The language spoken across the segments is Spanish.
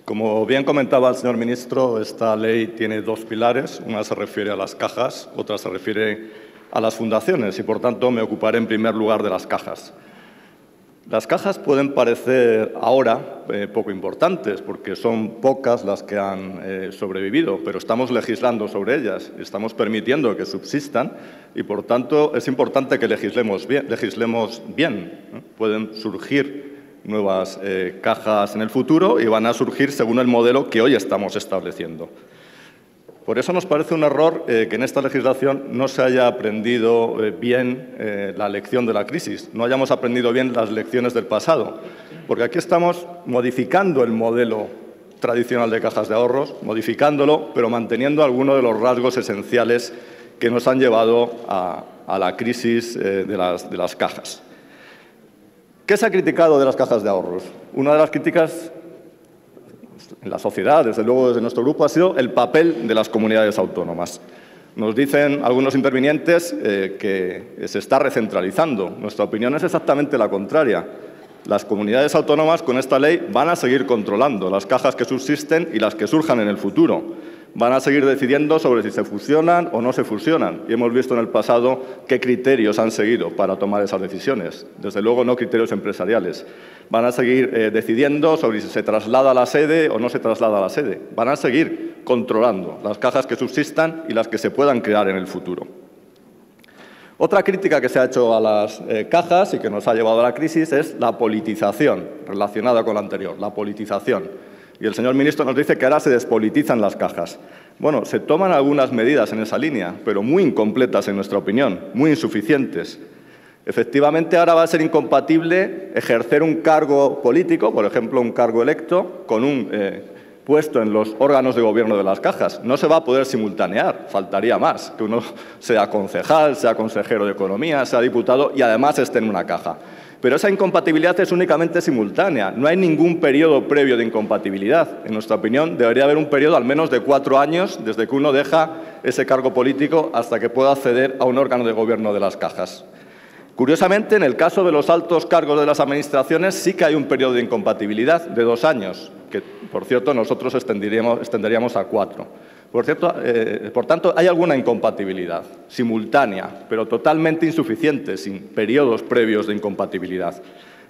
Como bien comentaba el señor ministro, esta ley tiene dos pilares. Una se refiere a las cajas, otra se refiere a las fundaciones y, por tanto, me ocuparé en primer lugar de las cajas. Las cajas pueden parecer ahora poco importantes porque son pocas las que han sobrevivido, pero estamos legislando sobre ellas, estamos permitiendo que subsistan y, por tanto, es importante que legislemos bien. Pueden surgir nuevas cajas en el futuro y van a surgir según el modelo que hoy estamos estableciendo. Por eso nos parece un error que en esta legislación no se haya aprendido bien la lección de la crisis, no hayamos aprendido bien las lecciones del pasado, porque aquí estamos modificando el modelo tradicional de cajas de ahorros, modificándolo, pero manteniendo algunos de los rasgos esenciales que nos han llevado a la crisis de las cajas. ¿Qué se ha criticado de las cajas de ahorros? Una de las críticas en la sociedad, desde luego desde nuestro grupo, ha sido el papel de las comunidades autónomas. Nos dicen algunos intervinientes que se está recentralizando. Nuestra opinión es exactamente la contraria. Las comunidades autónomas con esta ley van a seguir controlando las cajas que subsisten y las que surjan en el futuro. Van a seguir decidiendo sobre si se fusionan o no se fusionan. Y hemos visto en el pasado qué criterios han seguido para tomar esas decisiones. Desde luego, no criterios empresariales. Van a seguir decidiendo sobre si se traslada a la sede o no se traslada a la sede. Van a seguir controlando las cajas que subsistan y las que se puedan crear en el futuro. Otra crítica que se ha hecho a las cajas y que nos ha llevado a la crisis es la politización, relacionada con la anterior, la politización. Y el señor ministro nos dice que ahora se despolitizan las cajas. Bueno, se toman algunas medidas en esa línea, pero muy incompletas en nuestra opinión, muy insuficientes. Efectivamente, ahora va a ser incompatible ejercer un cargo político, por ejemplo, un cargo electo, con un puesto en los órganos de gobierno de las cajas. No se va a poder simultanear, faltaría más, que uno sea concejal, sea consejero de Economía, sea diputado y además esté en una caja. Pero esa incompatibilidad es únicamente simultánea. No hay ningún periodo previo de incompatibilidad. En nuestra opinión, debería haber un periodo al menos de 4 años desde que uno deja ese cargo político hasta que pueda acceder a un órgano de gobierno de las cajas. Curiosamente, en el caso de los altos cargos de las administraciones sí que hay un periodo de incompatibilidad de 2 años, que, por cierto, nosotros extenderíamos a 4. Por tanto, hay alguna incompatibilidad simultánea, pero totalmente insuficiente, sin periodos previos de incompatibilidad.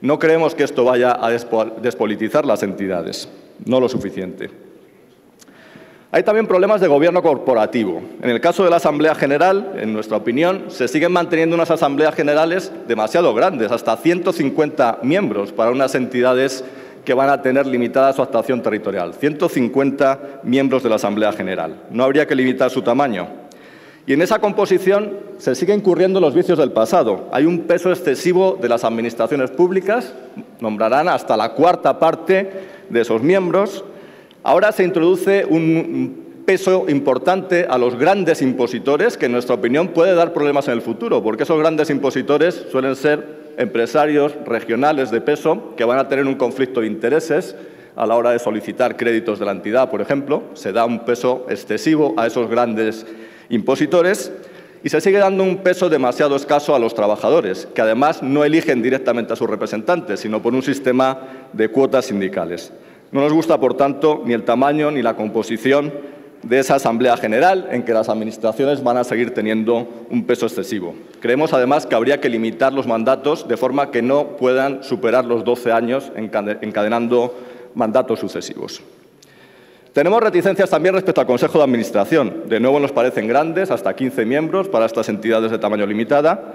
No creemos que esto vaya a despolitizar las entidades, no lo suficiente. Hay también problemas de gobierno corporativo. En el caso de la Asamblea General, en nuestra opinión, se siguen manteniendo unas asambleas generales demasiado grandes, hasta 150 miembros para unas entidades que van a tener limitada su actuación territorial. 150 miembros de la Asamblea General. No habría que limitar su tamaño. Y en esa composición se siguen incurriendo los vicios del pasado. Hay un peso excesivo de las administraciones públicas, nombrarán hasta la 4ª parte de esos miembros. Ahora se introduce un peso importante a los grandes impositores, que en nuestra opinión puede dar problemas en el futuro, porque esos grandes impositores suelen ser empresarios regionales de peso que van a tener un conflicto de intereses a la hora de solicitar créditos de la entidad, por ejemplo. Se da un peso excesivo a esos grandes impositores y se sigue dando un peso demasiado escaso a los trabajadores, que además no eligen directamente a sus representantes, sino por un sistema de cuotas sindicales. No nos gusta, por tanto, ni el tamaño ni la composición de esa Asamblea General, en que las administraciones van a seguir teniendo un peso excesivo. Creemos, además, que habría que limitar los mandatos de forma que no puedan superar los 12 años encadenando mandatos sucesivos. Tenemos reticencias también respecto al Consejo de Administración. De nuevo, nos parecen grandes, hasta 15 miembros para estas entidades de tamaño limitada.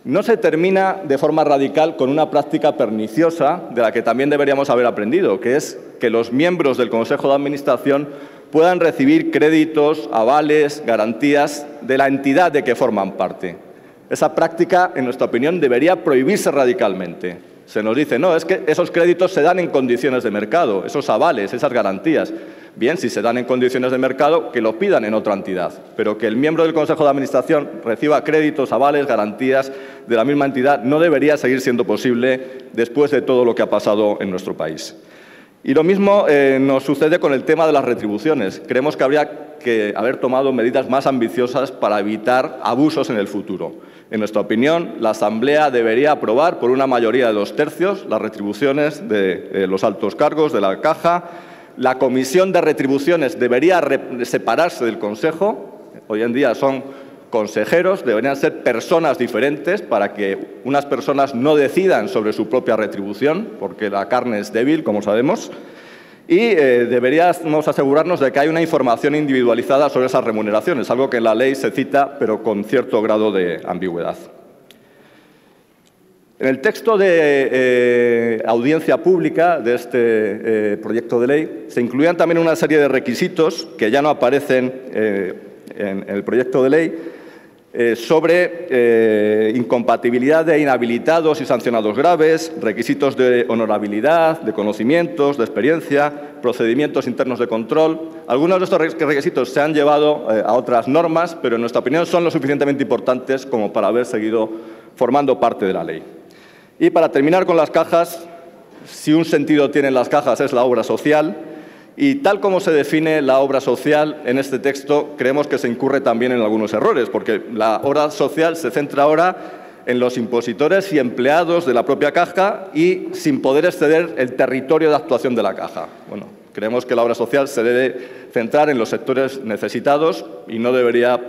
No se termina de forma radical con una práctica perniciosa de la que también deberíamos haber aprendido, que es que los miembros del Consejo de Administración puedan recibir créditos, avales, garantías de la entidad de que forman parte. Esa práctica, en nuestra opinión, debería prohibirse radicalmente. Se nos dice, no, es que esos créditos se dan en condiciones de mercado, esos avales, esas garantías. Bien, si se dan en condiciones de mercado, que lo pidan en otra entidad, pero que el miembro del Consejo de Administración reciba créditos, avales, garantías de la misma entidad no debería seguir siendo posible después de todo lo que ha pasado en nuestro país. Y lo mismo nos sucede con el tema de las retribuciones. Creemos que habría que haber tomado medidas más ambiciosas para evitar abusos en el futuro. En nuestra opinión, la Asamblea debería aprobar por una mayoría de 2/3 las retribuciones de los altos cargos de la Caja, La comisión de retribuciones debería separarse del Consejo. Hoy en día son consejeros, deberían ser personas diferentes para que unas personas no decidan sobre su propia retribución, porque la carne es débil, como sabemos, y deberíamos asegurarnos de que hay una información individualizada sobre esas remuneraciones, algo que en la ley se cita, pero con cierto grado de ambigüedad. En el texto de audiencia pública de este proyecto de ley se incluían también una serie de requisitos que ya no aparecen en el proyecto de ley sobre incompatibilidad de inhabilitados y sancionados graves, requisitos de honorabilidad, de conocimientos, de experiencia, procedimientos internos de control. Algunos de estos requisitos se han llevado a otras normas, pero en nuestra opinión son lo suficientemente importantes como para haber seguido formando parte de la ley. Y para terminar con las cajas, si un sentido tienen las cajas es la obra social, y tal como se define la obra social en este texto, creemos que se incurre también en algunos errores, porque la obra social se centra ahora en los impositores y empleados de la propia caja y sin poder exceder el territorio de actuación de la caja. Bueno, creemos que la obra social se debe centrar en los sectores necesitados y no debería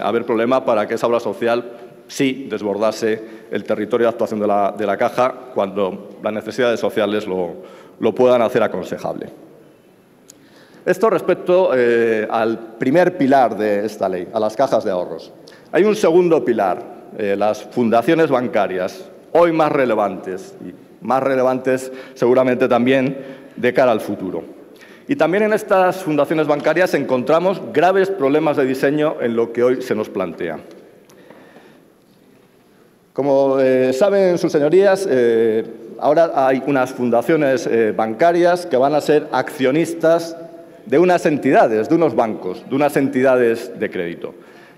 haber problema para que esa obra social sí desbordase el territorio de actuación de la caja cuando las necesidades sociales lo puedan hacer aconsejable. Esto respecto al primer pilar de esta ley, a las cajas de ahorros. Hay un segundo pilar, las fundaciones bancarias, hoy más relevantes seguramente también de cara al futuro. Y también en estas fundaciones bancarias encontramos graves problemas de diseño en lo que hoy se nos plantea. Como saben sus señorías, ahora hay unas fundaciones bancarias que van a ser accionistas de unas entidades, de unos bancos, de unas entidades de crédito.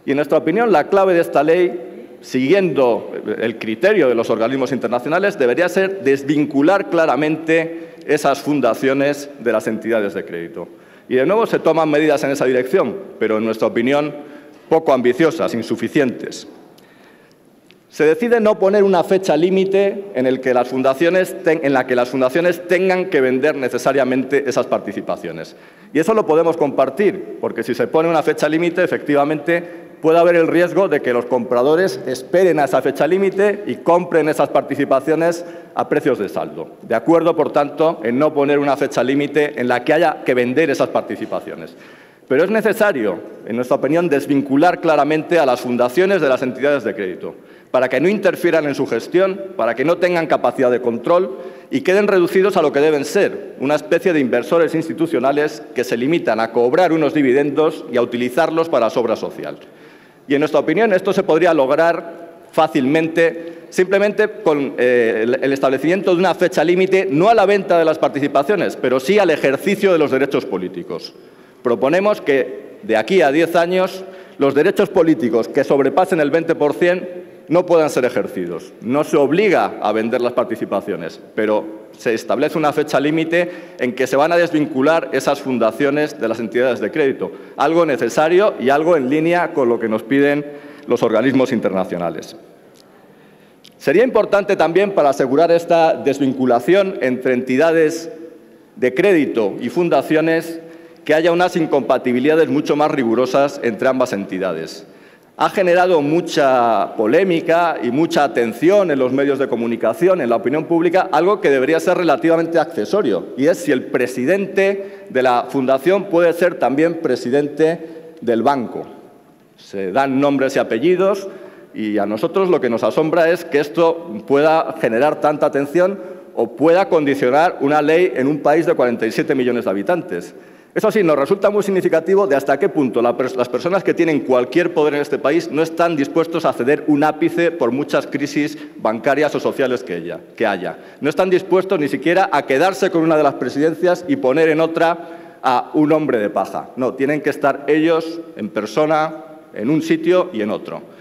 Y en nuestra opinión, la clave de esta ley, siguiendo el criterio de los organismos internacionales, debería ser desvincular claramente esas fundaciones de las entidades de crédito. Y de nuevo se toman medidas en esa dirección, pero en nuestra opinión poco ambiciosas, insuficientes. Se decide no poner una fecha límite en la que las fundaciones tengan que vender necesariamente esas participaciones. Y eso lo podemos compartir, porque si se pone una fecha límite, efectivamente, puede haber el riesgo de que los compradores esperen a esa fecha límite y compren esas participaciones a precios de saldo. De acuerdo, por tanto, en no poner una fecha límite en la que haya que vender esas participaciones. Pero es necesario, en nuestra opinión, desvincular claramente a las fundaciones de las entidades de crédito, para que no interfieran en su gestión, para que no tengan capacidad de control y queden reducidos a lo que deben ser, una especie de inversores institucionales que se limitan a cobrar unos dividendos y a utilizarlos para su obra social. Y en nuestra opinión esto se podría lograr fácilmente simplemente con el establecimiento de una fecha límite, no a la venta de las participaciones, pero sí al ejercicio de los derechos políticos. Proponemos que de aquí a 10 años los derechos políticos que sobrepasen el 20% no puedan ser ejercidos. No se obliga a vender las participaciones, pero se establece una fecha límite en que se van a desvincular esas fundaciones de las entidades de crédito, algo necesario y algo en línea con lo que nos piden los organismos internacionales. Sería importante también, para asegurar esta desvinculación entre entidades de crédito y fundaciones, que haya unas incompatibilidades mucho más rigurosas entre ambas entidades. Ha generado mucha polémica y mucha atención en los medios de comunicación, en la opinión pública, algo que debería ser relativamente accesorio, y es si el presidente de la fundación puede ser también presidente del banco. Se dan nombres y apellidos, y a nosotros lo que nos asombra es que esto pueda generar tanta atención o pueda condicionar una ley en un país de 47 millones de habitantes. Eso sí, nos resulta muy significativo de hasta qué punto las personas que tienen cualquier poder en este país no están dispuestos a ceder un ápice por muchas crisis bancarias o sociales que haya. No están dispuestos ni siquiera a quedarse con una de las presidencias y poner en otra a un hombre de paja. No, tienen que estar ellos en persona, en un sitio y en otro.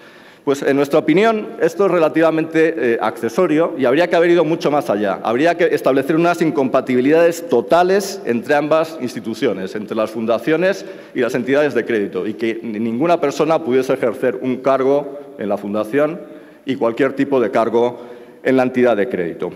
Pues, en nuestra opinión, esto es relativamente accesorio y habría que haber ido mucho más allá. Habría que establecer unas incompatibilidades totales entre ambas instituciones, entre las fundaciones y las entidades de crédito, y que ninguna persona pudiese ejercer un cargo en la fundación y cualquier tipo de cargo en la entidad de crédito.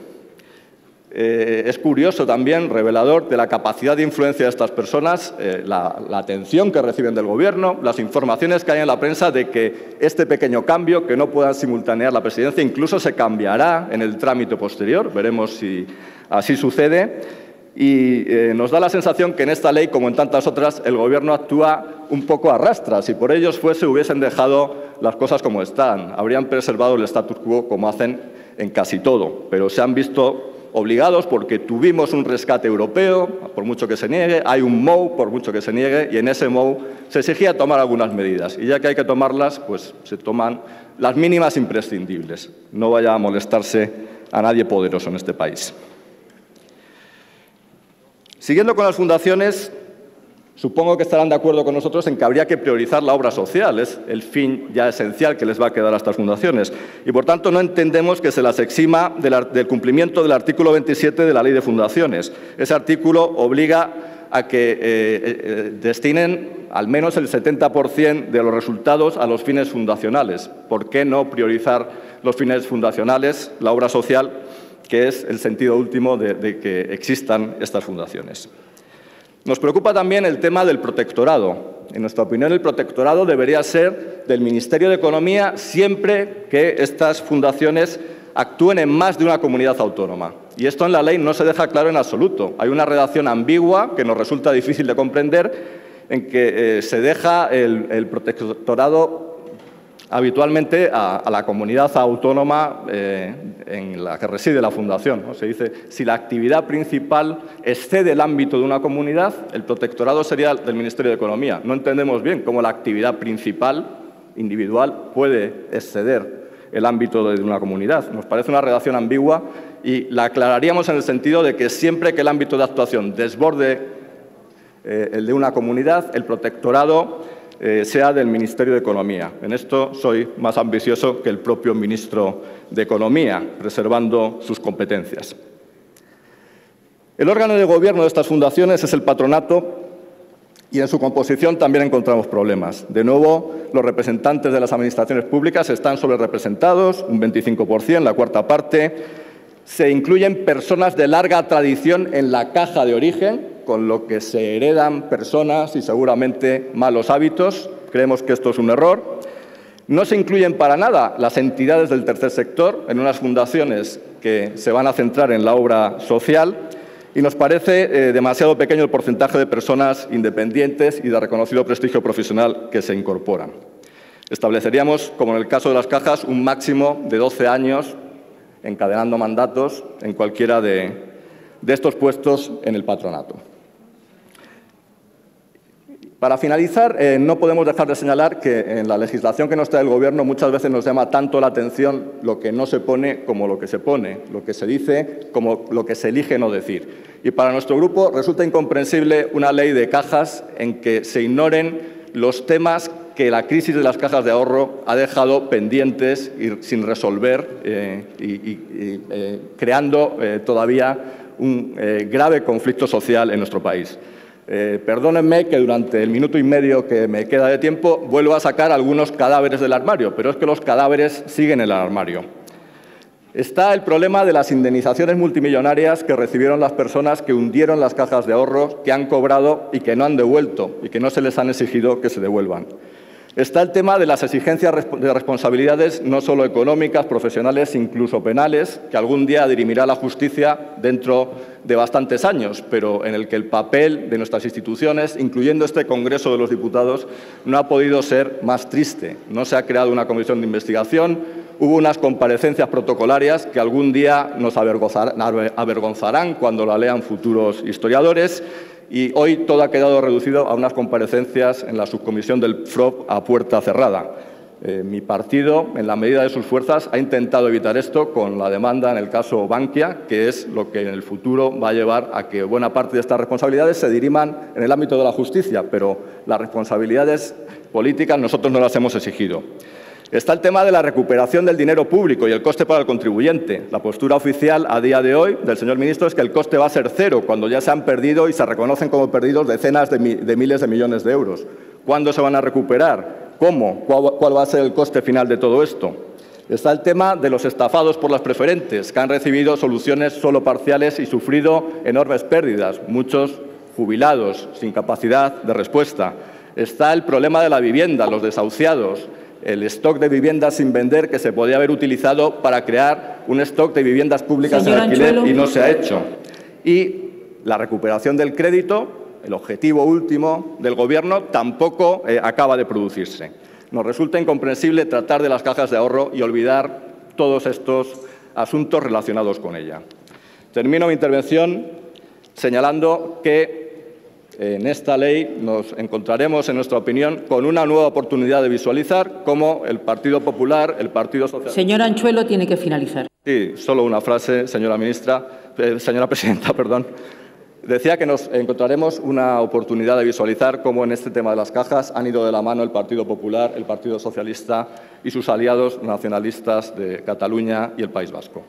Es curioso también, revelador de la capacidad de influencia de estas personas, la atención que reciben del Gobierno, las informaciones que hay en la prensa de que este pequeño cambio, que no puedan simultanear la presidencia, incluso se cambiará en el trámite posterior, veremos si así sucede. Y nos da la sensación que en esta ley, como en tantas otras, el Gobierno actúa un poco a rastras. Si por ellos fuese, hubiesen dejado las cosas como están, habrían preservado el status quo como hacen en casi todo, pero se han visto obligados porque tuvimos un rescate europeo, por mucho que se niegue, hay un MOU, por mucho que se niegue, y en ese MOU se exigía tomar algunas medidas. Y ya que hay que tomarlas, pues se toman las mínimas imprescindibles. No vaya a molestarse a nadie poderoso en este país. Siguiendo con las fundaciones, supongo que estarán de acuerdo con nosotros en que habría que priorizar la obra social. Es el fin ya esencial que les va a quedar a estas fundaciones. Y, por tanto, no entendemos que se las exima del cumplimiento del artículo 27 de la Ley de Fundaciones. Ese artículo obliga a que destinen al menos el 70% de los resultados a los fines fundacionales. ¿Por qué no priorizar los fines fundacionales, la obra social, que es el sentido último de que existan estas fundaciones? Nos preocupa también el tema del protectorado. En nuestra opinión, el protectorado debería ser del Ministerio de Economía siempre que estas fundaciones actúen en más de una comunidad autónoma. Y esto en la ley no se deja claro en absoluto. Hay una redacción ambigua que nos resulta difícil de comprender, en que se deja el protectorado habitualmente a la comunidad autónoma en la que reside la fundación, ¿no? Se dice, si la actividad principal excede el ámbito de una comunidad, el protectorado sería del Ministerio de Economía. No entendemos bien cómo la actividad principal, individual, puede exceder el ámbito de una comunidad. Nos parece una redacción ambigua y la aclararíamos en el sentido de que siempre que el ámbito de actuación desborde el de una comunidad, el protectorado sea del Ministerio de Economía. En esto soy más ambicioso que el propio ministro de Economía, preservando sus competencias. El órgano de gobierno de estas fundaciones es el patronato y en su composición también encontramos problemas. De nuevo, los representantes de las administraciones públicas están sobrerepresentados, un 25%, la cuarta parte. Se incluyen personas de larga tradición en la caja de origen, con lo que se heredan personas y seguramente malos hábitos. Creemos que esto es un error. No se incluyen para nada las entidades del tercer sector en unas fundaciones que se van a centrar en la obra social y nos parece demasiado pequeño el porcentaje de personas independientes y de reconocido prestigio profesional que se incorporan. Estableceríamos, como en el caso de las cajas, un máximo de 12 años encadenando mandatos en cualquiera de estos puestos en el patronato. Para finalizar, no podemos dejar de señalar que en la legislación que nos trae el Gobierno muchas veces nos llama tanto la atención lo que no se pone como lo que se pone, lo que se dice como lo que se elige no decir. Y para nuestro grupo resulta incomprensible una ley de cajas en que se ignoren los temas que la crisis de las cajas de ahorro ha dejado pendientes y sin resolver creando todavía un grave conflicto social en nuestro país. Perdónenme que durante el minuto y medio que me queda de tiempo vuelvo a sacar algunos cadáveres del armario, pero es que los cadáveres siguen en el armario. Está el problema de las indemnizaciones multimillonarias que recibieron las personas que hundieron las cajas de ahorro, que han cobrado y que no han devuelto y que no se les han exigido que se devuelvan. Está el tema de las exigencias de responsabilidades no solo económicas, profesionales, incluso penales, que algún día dirimirá la justicia dentro de bastantes años, pero en el que el papel de nuestras instituciones, incluyendo este Congreso de los Diputados, no ha podido ser más triste. No se ha creado una comisión de investigación, hubo unas comparecencias protocolarias que algún día nos avergonzarán cuando la lean futuros historiadores, y hoy todo ha quedado reducido a unas comparecencias en la subcomisión del FROB a puerta cerrada. Mi partido, en la medida de sus fuerzas, ha intentado evitar esto con la demanda en el caso Bankia, que es lo que en el futuro va a llevar a que buena parte de estas responsabilidades se diriman en el ámbito de la justicia, pero las responsabilidades políticas nosotros no las hemos exigido. Está el tema de la recuperación del dinero público y el coste para el contribuyente. La postura oficial a día de hoy del señor ministro es que el coste va a ser cero, cuando ya se han perdido y se reconocen como perdidos decenas de miles de millones de euros. ¿Cuándo se van a recuperar? ¿Cómo? ¿Cuál va a ser el coste final de todo esto? Está el tema de los estafados por las preferentes, que han recibido soluciones solo parciales y sufrido enormes pérdidas, muchos jubilados, sin capacidad de respuesta. Está el problema de la vivienda, los desahuciados, el stock de viviendas sin vender que se podía haber utilizado para crear un stock de viviendas públicas en alquiler y no se ha hecho. Y la recuperación del crédito, el objetivo último del Gobierno, tampoco acaba de producirse. Nos resulta incomprensible tratar de las cajas de ahorro y olvidar todos estos asuntos relacionados con ella. Termino mi intervención señalando que en esta ley nos encontraremos, en nuestra opinión, con una nueva oportunidad de visualizar cómo el Partido Popular, el Partido Socialista... Señor Anchuelo, tiene que finalizar. Sí, solo una frase, señora presidenta, perdón. Decía que nos encontraremos una oportunidad de visualizar cómo en este tema de las cajas han ido de la mano el Partido Popular, el Partido Socialista y sus aliados nacionalistas de Cataluña y el País Vasco.